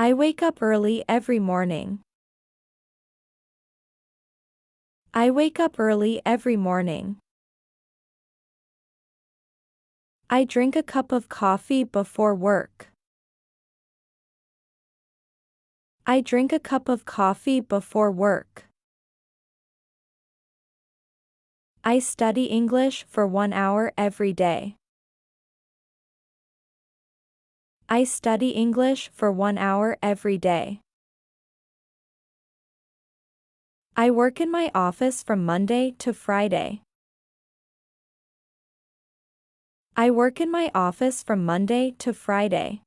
I wake up early every morning. I wake up early every morning. I drink a cup of coffee before work. I drink a cup of coffee before work. I study English for 1 hour every day. I study English for 1 hour every day. I work in my office from Monday to Friday. I work in my office from Monday to Friday.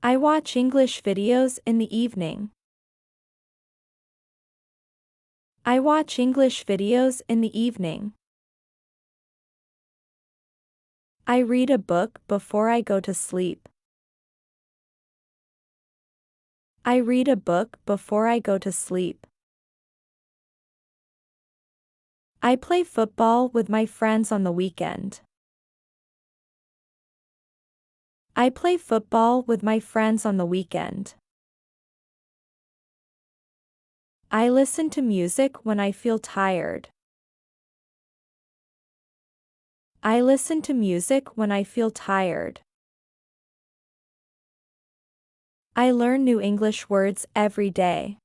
I watch English videos in the evening. I watch English videos in the evening. I read a book before I go to sleep. I read a book before I go to sleep. I play football with my friends on the weekend. I play football with my friends on the weekend. I listen to music when I feel tired. I listen to music when I feel tired. I learn new English words every day.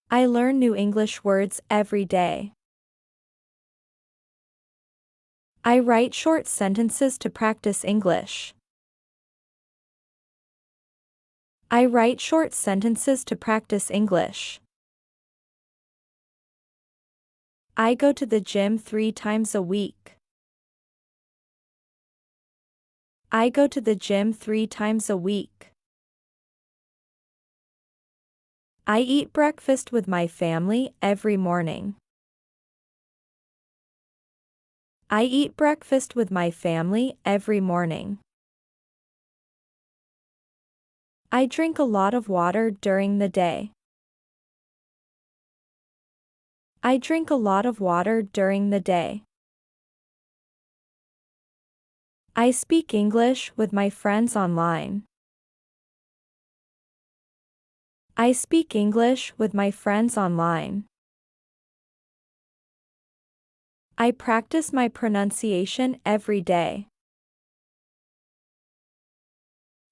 I learn new English words every day. I write short sentences to practice English. I write short sentences to practice English. I go to the gym 3 times a week. I go to the gym 3 times a week. I eat breakfast with my family every morning. I eat breakfast with my family every morning. I drink a lot of water during the day. I drink a lot of water during the day. I speak English with my friends online. I speak English with my friends online. I practice my pronunciation every day.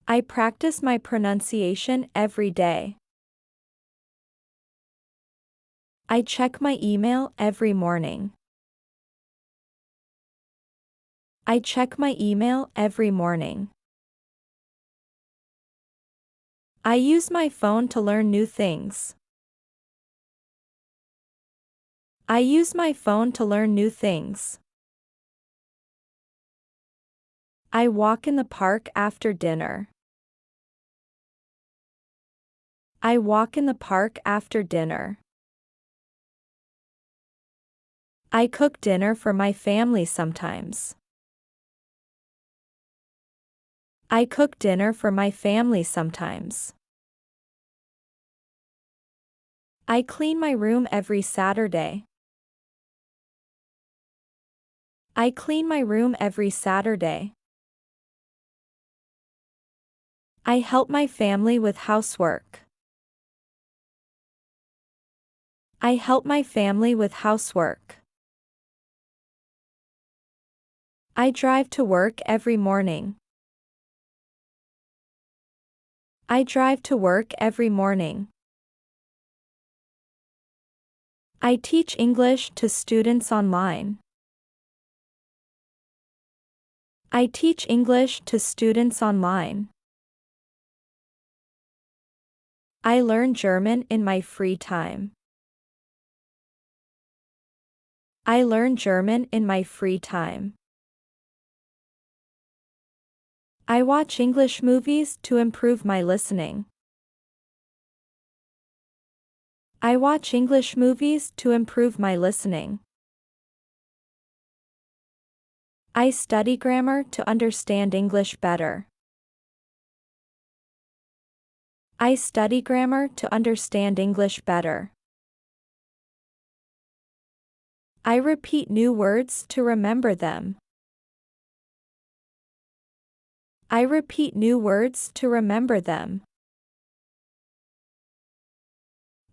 I practice my pronunciation every day. I check my email every morning. I check my email every morning. I use my phone to learn new things. I use my phone to learn new things. I walk in the park after dinner. I walk in the park after dinner. I cook dinner for my family sometimes. I cook dinner for my family sometimes. I clean my room every Saturday. I clean my room every Saturday. I help my family with housework. I help my family with housework. I drive to work every morning. I drive to work every morning. I teach English to students online. I teach English to students online. I learn German in my free time. I learn German in my free time. I watch English movies to improve my listening. I watch English movies to improve my listening. I study grammar to understand English better. I study grammar to understand English better. I repeat new words to remember them. I repeat new words to remember them.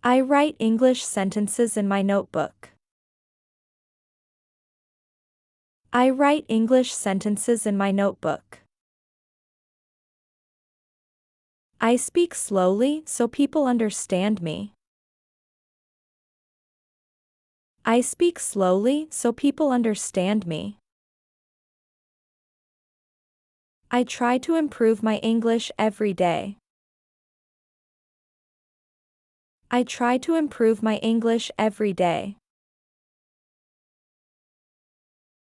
I write English sentences in my notebook. I write English sentences in my notebook. I speak slowly so people understand me. I speak slowly so people understand me. I try to improve my English every day. I try to improve my English every day.